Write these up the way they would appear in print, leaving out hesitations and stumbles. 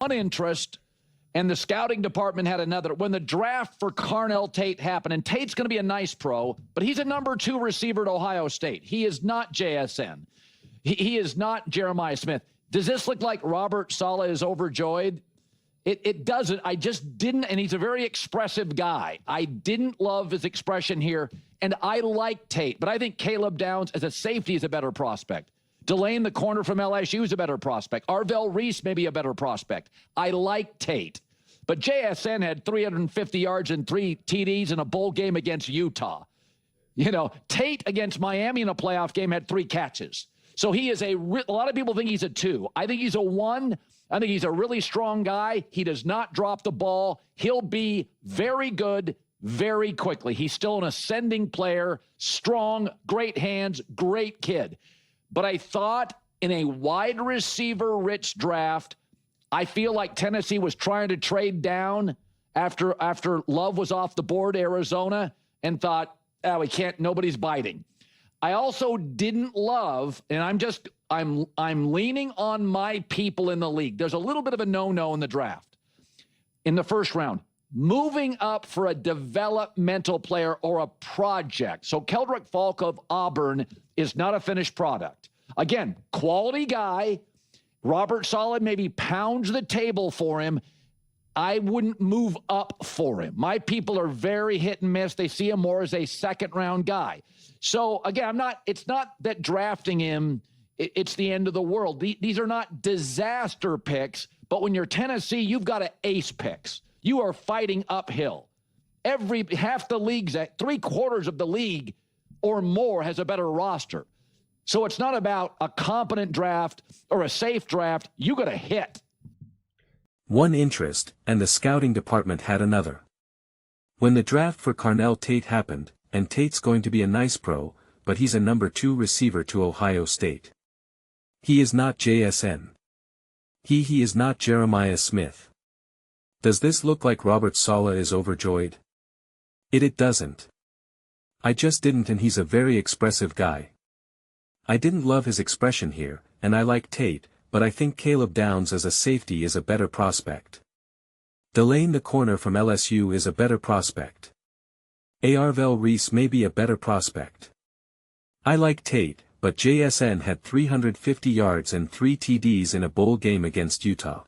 one interest, and the scouting department had another. When the draft for Carnell Tate happened, and Tate's going to be a nice pro, but he's a number 2 receiver at Ohio State. He is not JSN. He is not Jeremiah Smith. Does this look like Robert Saleh is overjoyed? It doesn't. I just didn't, and he's a very expressive guy. I didn't love his expression here, and I like Tate, but I think Caleb Downs as a safety is a better prospect. Delane, the corner from LSU, is a better prospect. Arvell Reese may be a better prospect. I like Tate. But JSN had 350 yards and 3 TDs in a bowl game against Utah. You know, Tate against Miami in a playoff game had 3 catches. So he is a lot of people think he's a 2. I think he's a 1. I think he's a really strong guy. He does not drop the ball. He'll be very good very quickly. He's still an ascending player, strong, great hands, great kid. But I thought in a wide receiver rich draft, I feel like Tennessee was trying to trade down after Love was off the board, Arizona, and thought, we can't, nobody's biting. I also didn't love, and I'm leaning on my people in the league. There's a little bit of a no-no in the draft. In the first round, moving up for a developmental player or a project. So Keldrick Falk of Auburn is not a finished product. Again, quality guy. Robert Saleh maybe pounds the table for him. I wouldn't move up for him. My people are very hit and miss. They see him more as a second-round guy. So, again, it's not that drafting him, it's the end of the world. These are not disaster picks, but when you're Tennessee, you've got to ace picks. You are fighting uphill. Half the league's at 3/4 of the league or more has a better roster. So it's not about a competent draft or a safe draft. You got to hit. One interest, and the scouting department had another. When the draft for Carnell Tate happened, and Tate's going to be a nice pro, but he's a number 2 receiver to Ohio State. He is not JSN. He is not Jeremiah Smith. Does this look like Robert Saleh is overjoyed? It doesn't. I just didn't, and he's a very expressive guy. I didn't love his expression here, and I like Tate, but I think Caleb Downs as a safety is a better prospect. Delane the corner from LSU is a better prospect. Arvell Reese may be a better prospect. I like Tate, but JSN had 350 yards and 3 TDs in a bowl game against Utah.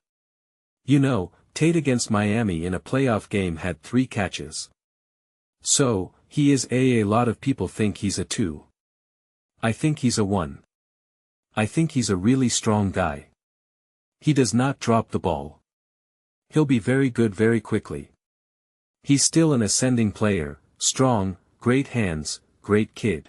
You know, Tate against Miami in a playoff game had 3 catches. So, he is a lot of people think he's a 2. I think he's a 1. I think he's a really strong guy. He does not drop the ball. He'll be very good very quickly. He's still an ascending player, strong, great hands, great kid.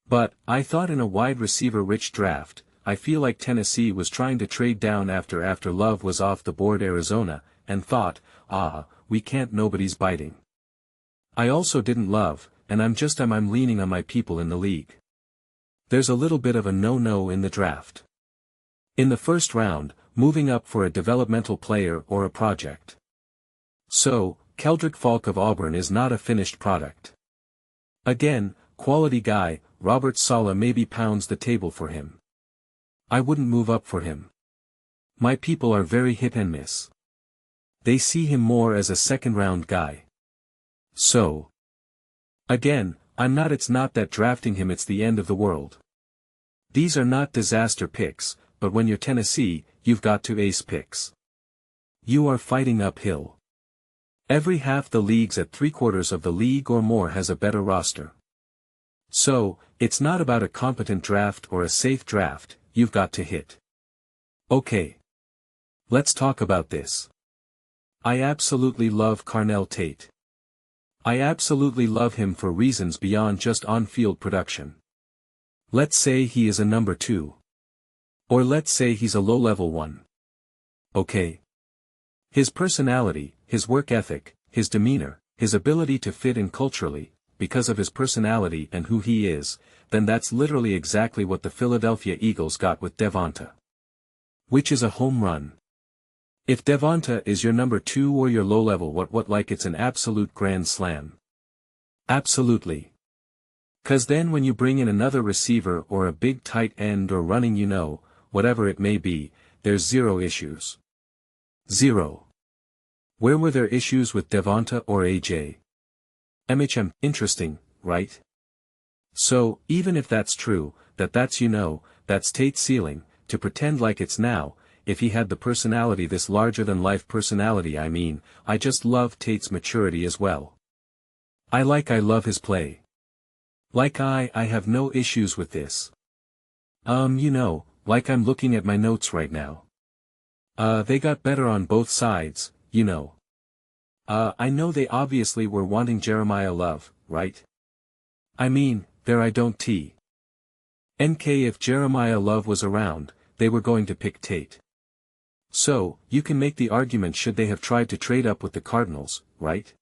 But, I thought in a wide receiver rich draft, I feel like Tennessee was trying to trade down after Love was off the board Arizona, and thought, we can't, nobody's biting. I also didn't love, and I'm leaning on my people in the league. There's a little bit of a no-no in the draft. In the first round, moving up for a developmental player or a project. So, Keldrick Falk of Auburn is not a finished product. Again, quality guy, Robert Saleh maybe pounds the table for him. I wouldn't move up for him. My people are very hit and miss. They see him more as a second-round guy. So, again, it's not that drafting him it's the end of the world. These are not disaster picks, but when you're Tennessee, you've got to ace picks. You are fighting uphill. Every half the league's at 3/4 of the league or more has a better roster. So, it's not about a competent draft or a safe draft, you've got to hit. Okay. Let's talk about this. I absolutely love Carnell Tate. I absolutely love him for reasons beyond just on-field production. Let's say he is a number 2. Or let's say he's a low-level 1. Okay. His personality, his work ethic, his demeanor, his ability to fit in culturally, because of his personality and who he is, then that's literally exactly what the Philadelphia Eagles got with Devonta. Which is a home run. If Devonta is your number 2 or your low-level what like it's an absolute grand slam. Absolutely. 'Cause then when you bring in another receiver or a big tight end or running whatever it may be, there's zero issues. 0. Where were there issues with Devonta or AJ? Interesting, right? So, even if that's true, that's that's Tate's ceiling, to pretend like it's now, if he had the personality, this larger-than-life personality. I just love Tate's maturity as well. I love his play. I have no issues with this. I'm looking at my notes right now. They got better on both sides, I know they obviously were wanting Jeremiah Love, right? There I don't NK if Jeremiah Love was around, they were going to pick Tate. So, you can make the argument, should they have tried to trade up with the Cardinals, right?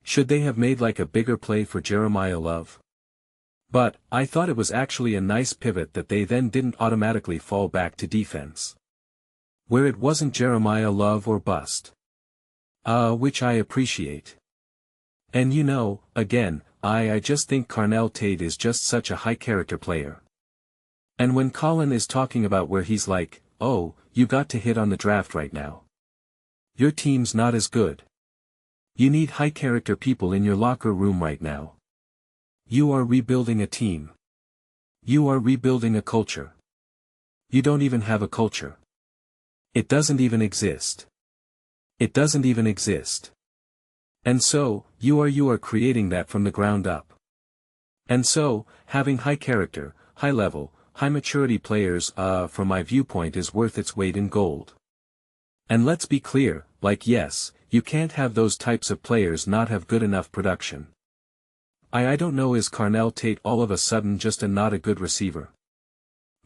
Should they have made a bigger play for Jeremiah Love? But, I thought it was actually a nice pivot that they then didn't automatically fall back to defense. Where it wasn't Jeremiah Love or bust. Which I appreciate. And again, I just think Carnell Tate is just such a high character player. And when Colin is talking about where he's like, oh, you got to hit on the draft right now. Your team's not as good. You need high character people in your locker room right now. You are rebuilding a team. You are rebuilding a culture. You don't even have a culture. It doesn't even exist. It doesn't even exist. And so, you are creating that from the ground up. And so, having high character, high level, high maturity players, from my viewpoint, is worth its weight in gold. And let's be clear, yes, you can't have those types of players not have good enough production. I don't know, is Carnell Tate all of a sudden just not a good receiver?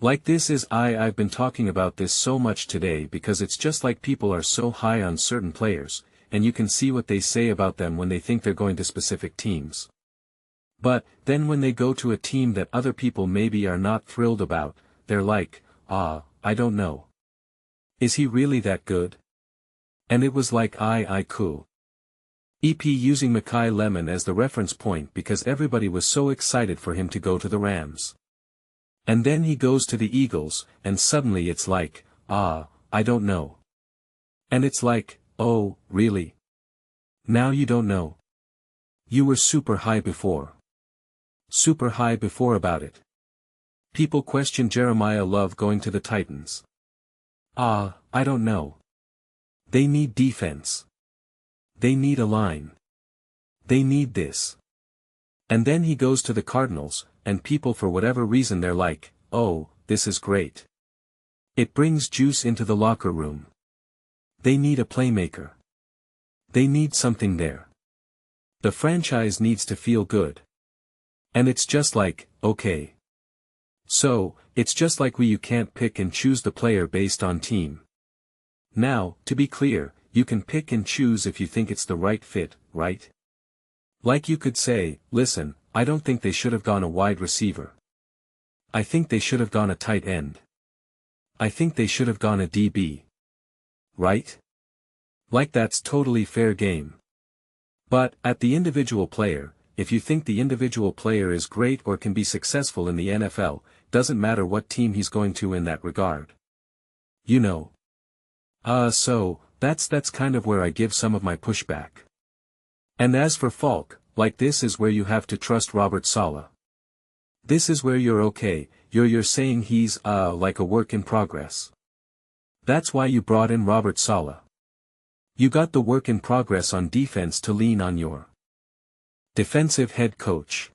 I've been talking about this so much today because it's just people are so high on certain players, and you can see what they say about them when they think they're going to specific teams. But, then when they go to a team that other people maybe are not thrilled about, they're like, I don't know. Is he really that good? And it was cool. EP using Mekhi Lemon as the reference point because everybody was so excited for him to go to the Rams. And then he goes to the Eagles, and suddenly it's I don't know. And it's oh, really? Now you don't know. You were super high before. Super high before about it. People question Jeremiah Love going to the Titans. I don't know. They need defense. They need a line. They need this. And then he goes to the Cardinals, and people for whatever reason they're like, oh, this is great. It brings juice into the locker room. They need a playmaker. They need something there. The franchise needs to feel good. And it's just okay. So, it's just you can't pick and choose the player based on team. Now, to be clear, you can pick and choose if you think it's the right fit, right? You could say, listen, I don't think they should have gone a wide receiver. I think they should have gone a tight end. I think they should have gone a DB. Right? That's totally fair game. But, at the individual player, if you think the individual player is great or can be successful in the NFL, doesn't matter what team he's going to in that regard. So, that's kind of where I give some of my pushback. And as for Falk, this is where you have to trust Robert Saleh. This is where you're okay, you're saying he's, a work in progress. That's why you brought in Robert Saleh. You got the work in progress on defense to lean on your defensive head coach.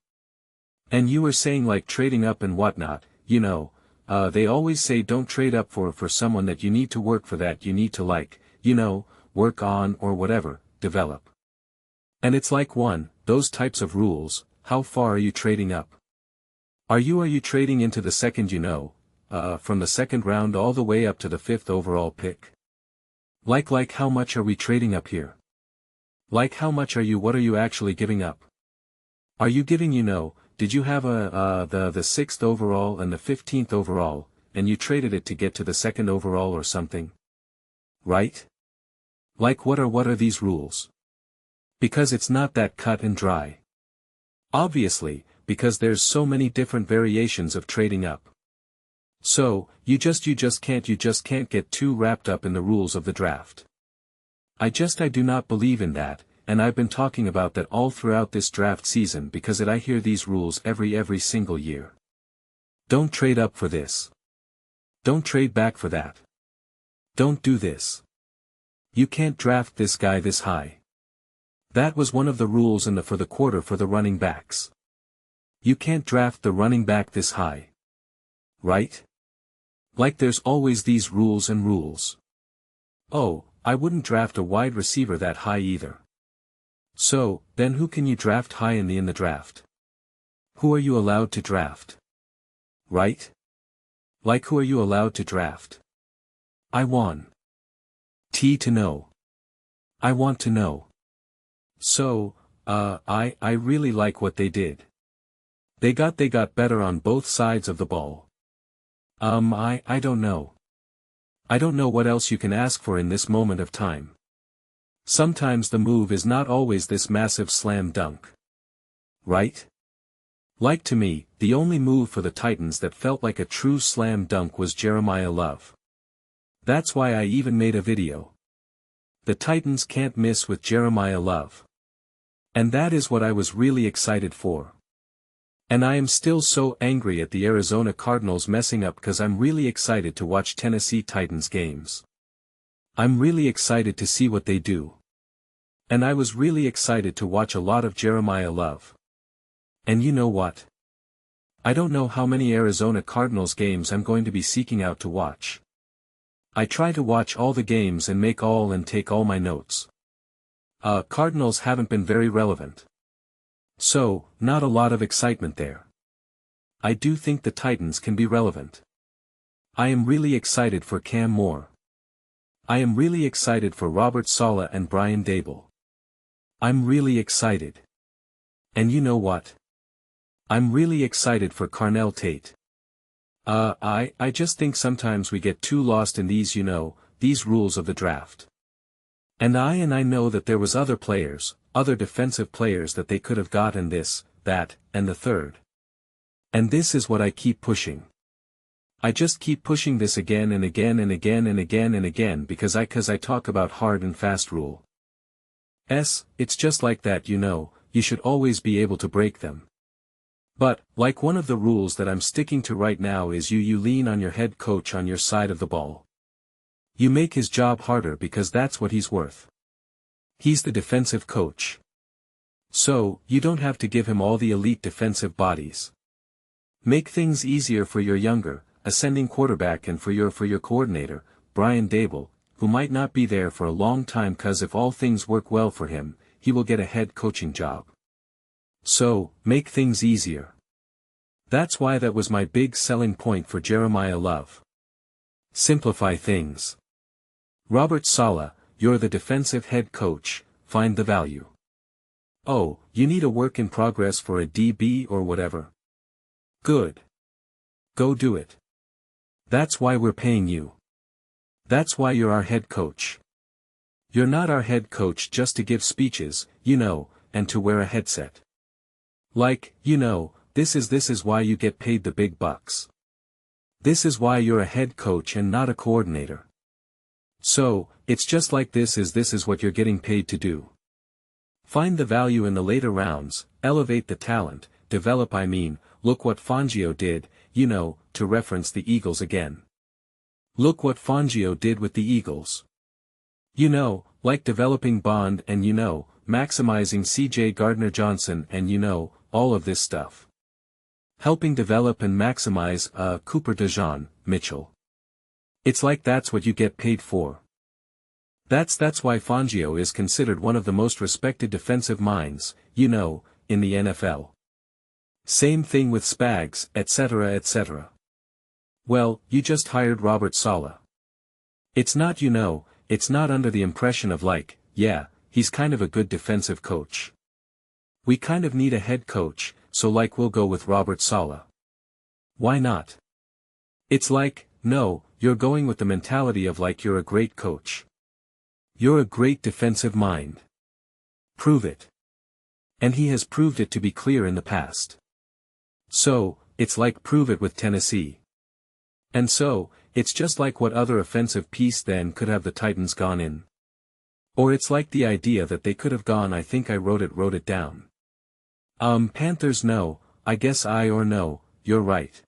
And you were saying trading up and whatnot, they always say don't trade up for someone that you need to work for, that you need to work on or whatever, develop. And it's those types of rules, how far are you trading up? Are you trading into the second from the second round all the way up to the 5th overall pick? How much are we trading up here? How much what are you actually giving up? Are you giving did you have the 6th overall and the 15th overall, and you traded it to get to the 2nd overall or something? Right? What are these rules? Because it's not that cut and dry. Obviously, because there's so many different variations of trading up. So, you just can't get too wrapped up in the rules of the draft. I do not believe in that, and I've been talking about that all throughout this draft season because I hear these rules every single year. Don't trade up for this. Don't trade back for that. Don't do this. You can't draft this guy this high. That was one of the rules for the quarter for the running backs. You can't draft the running back this high. Right? Like there's always these rules and rules. Oh, I wouldn't draft a wide receiver that high either. So, then who can you draft high in the draft? Who are you allowed to draft? Right? Like who are you allowed to draft? I want to know. I want to know. So, I really like what they did. They got better on both sides of the ball. I don't know. I don't know what else you can ask for in this moment of time. Sometimes the move is not always this massive slam dunk. Right? Like to me, the only move for the Titans that felt like a true slam dunk was Jeremiah Love. That's why I even made a video. The Titans can't miss with Jeremiah Love. And that is what I was really excited for. And I am still so angry at the Arizona Cardinals messing up because I'm really excited to watch Tennessee Titans games. I'm really excited to see what they do. And I was really excited to watch a lot of Jeremiah Love. And you know what? I don't know how many Arizona Cardinals games I'm going to be seeking out to watch. I try to watch all the games and make all and take all my notes. Cardinals haven't been very relevant. So, not a lot of excitement there. I do think the Titans can be relevant. I am really excited for Cam Moore. I am really excited for Robert Saleh and Brian Daboll. I'm really excited. And you know what? I'm really excited for Carnell Tate. I just think sometimes we get too lost in these these rules of the draft. And I know that there was other players, other defensive players that they could have gotten this, that, and the third. And this is what I keep pushing. I just keep pushing this again and again and again and again and again because I talk about hard and fast rule. It's just like that you should always be able to break them. But, like one of the rules that I'm sticking to right now is you lean on your head coach on your side of the ball. You make his job harder because that's what he's worth. He's the defensive coach. So, you don't have to give him all the elite defensive bodies. Make things easier for your younger, ascending quarterback and for your coordinator, Brian Daboll, who might not be there for a long time cause if all things work well for him, he will get a head coaching job. So, make things easier. That's why that was my big selling point for Jeremiah Love. Simplify things. Robert Saleh, you're the defensive head coach, find the value. Oh, you need a work in progress for a DB or whatever? Good. Go do it. That's why we're paying you. That's why you're our head coach. You're not our head coach just to give speeches, and to wear a headset. Like, this is why you get paid the big bucks. This is why you're a head coach and not a coordinator. So, it's just like this is what you're getting paid to do. Find the value in the later rounds, elevate the talent, develop look what Fangio did, to reference the Eagles again. Look what Fangio did with the Eagles. Like developing Bond and maximizing C.J. Gardner-Johnson and all of this stuff. Helping develop and maximize Cooper DeJean, Mitchell. It's like that's what you get paid for. That's why Fangio is considered one of the most respected defensive minds, in the NFL. Same thing with Spags, etc. etc. Well, you just hired Robert Saleh. It's not it's not under the impression of yeah, he's kind of a good defensive coach. We kind of need a head coach, so we'll go with Robert Saleh. Why not? It's no, you're going with the mentality of you're a great coach. You're a great defensive mind. Prove it. And he has proved it to be clear in the past. So, it's prove it with Tennessee. And so, it's just what other offensive piece then could have the Titans gone in? Or it's like the idea that they could have gone I think I wrote it down. Panthers no, I guess or no, you're right.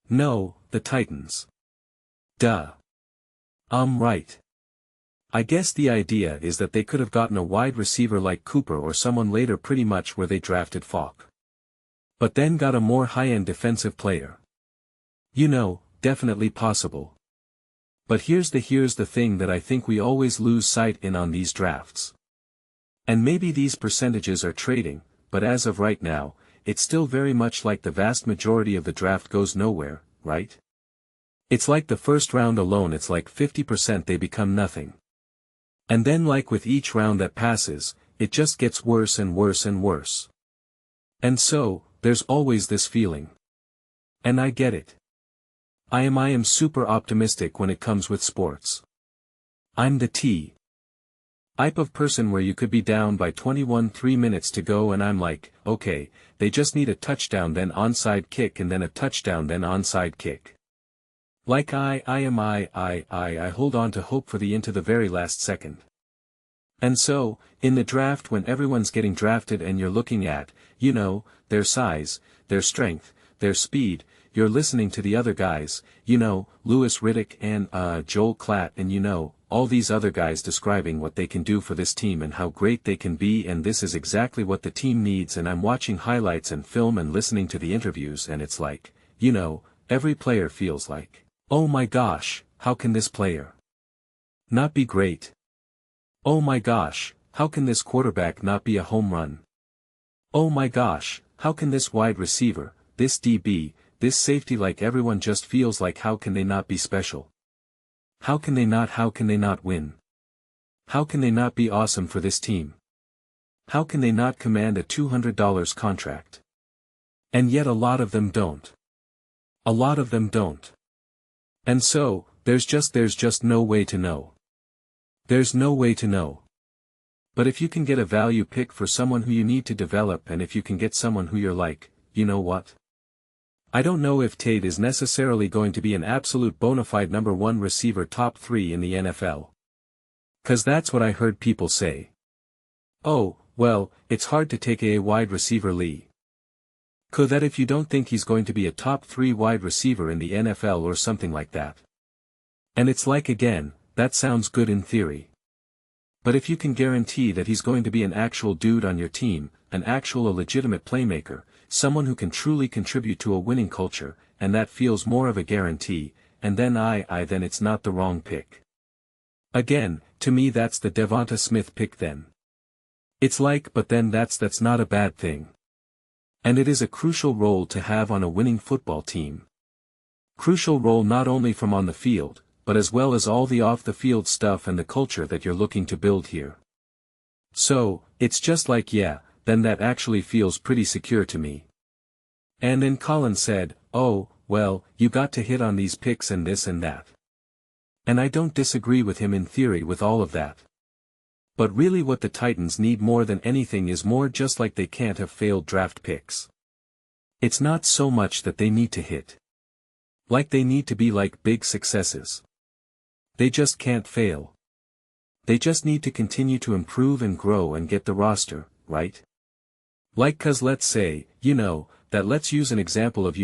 No, the Titans. Duh. Right. I guess the idea is that they could have gotten a wide receiver like Cooper or someone later pretty much where they drafted Falk. But then got a more high-end defensive player. Definitely possible. But here's the thing that I think we always lose sight in on these drafts. And maybe these percentages are trading, but as of right now, it's still very much like the vast majority of the draft goes nowhere, right? It's like the first round alone it's like 50% they become nothing. And then like with each round that passes, it just gets worse and worse and worse. And so, there's always this feeling. And I get it. I am super optimistic when it comes with sports. I'm the type of person where you could be down by 21 3 minutes to go and I'm like, okay, they just need a touchdown then onside kick and then a touchdown then onside kick. Like I hold on to hope for the into the very last second. And so, in the draft when everyone's getting drafted and you're looking at, their size, their strength, their speed, you're listening to the other guys, Louis Riddick and Joel Klatt and all these other guys describing what they can do for this team and how great they can be and this is exactly what the team needs and I'm watching highlights and film and listening to the interviews and it's like, every player feels like, oh my gosh, how can this player not be great? Oh my gosh, how can this quarterback not be a home run? Oh my gosh, how can this wide receiver, this DB, this safety like everyone just feels like how can they not be special? How can they not win? How can they not be awesome for this team? How can they not command a $200 contract? And yet a lot of them don't. A lot of them don't. And so, there's just no way to know. There's no way to know. But if you can get a value pick for someone who you need to develop and if you can get someone who you're like, you know what? I don't know if Tate is necessarily going to be an absolute bona fide number 1 receiver top 3 in the NFL. 'Cause that's what I heard people say. Oh, well, it's hard to take a wide receiver Lee. Could that if you don't think he's going to be a top 3 wide receiver in the NFL or something like that. And it's like again, that sounds good in theory. But if you can guarantee that he's going to be an actual dude on your team, an actual legitimate playmaker, someone who can truly contribute to a winning culture, and that feels more of a guarantee, and then then it's not the wrong pick. Again, to me that's the Devonta Smith pick then. It's like but then that's not a bad thing. And it is a crucial role to have on a winning football team. Crucial role not only from on the field, but as well as all the off-the-field stuff and the culture that you're looking to build here. So, it's just like then that actually feels pretty secure to me. And then Colin said, oh, well, you got to hit on these picks and this and that. And I don't disagree with him in theory with all of that. But really what the Titans need more than anything is more just like they can't have failed draft picks. It's not so much that they need to hit. Like they need to be like big successes. They just can't fail. They just need to continue to improve and grow and get the roster, right? Like 'cause let's say, that let's use an example of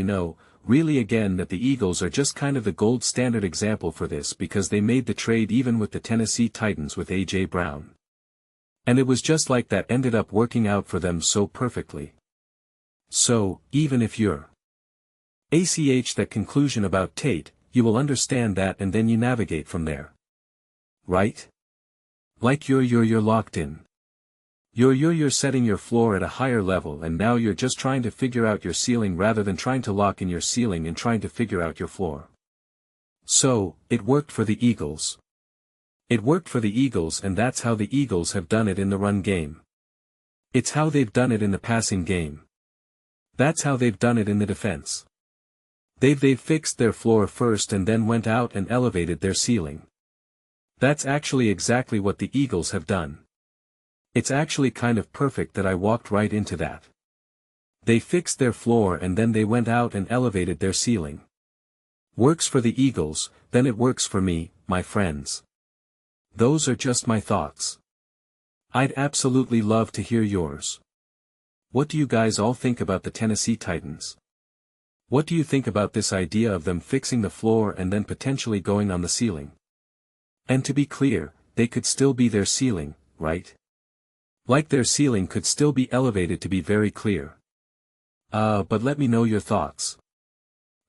really again that the Eagles are just kind of the gold standard example for this because they made the trade even with the Tennessee Titans with A.J. Brown. And it was just like that ended up working out for them so perfectly. So, even if you're that conclusion about Tate, you will understand that and then you navigate from there. Right? Like you're locked in. You're setting your floor at a higher level and now you're just trying to figure out your ceiling rather than trying to lock in your ceiling and trying to figure out your floor. So, it worked for the Eagles. It worked for the Eagles and that's how the Eagles have done it in the run game. It's how they've done it in the passing game. That's how they've done it in the defense. They've fixed their floor first and then went out and elevated their ceiling. That's actually exactly what the Eagles have done. It's actually kind of perfect that I walked right into that. They fixed their floor and then they went out and elevated their ceiling. Works for the Eagles, then it works for me, my friends. Those are just my thoughts. I'd absolutely love to hear yours. What do you guys all think about the Tennessee Titans? What do you think about this idea of them fixing the floor and then potentially going on the ceiling? And to be clear, they could still be their ceiling, right? Like their ceiling could still be elevated to be very clear. But let me know your thoughts.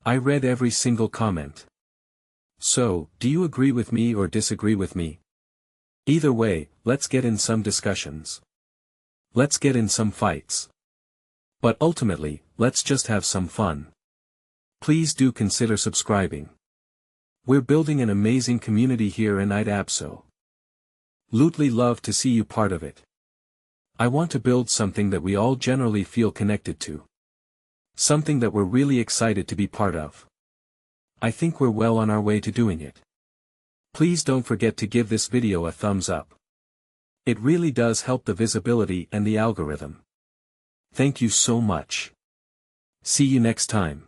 I read every single comment. So, do you agree with me or disagree with me? Either way, let's get in some discussions. Let's get in some fights. But ultimately, let's just have some fun. Please do consider subscribing. We're building an amazing community here and I'd absolutely love to see you part of it. I want to build something that we all generally feel connected to. Something that we're really excited to be part of. I think we're well on our way to doing it. Please don't forget to give this video a thumbs up. It really does help the visibility and the algorithm. Thank you so much. See you next time.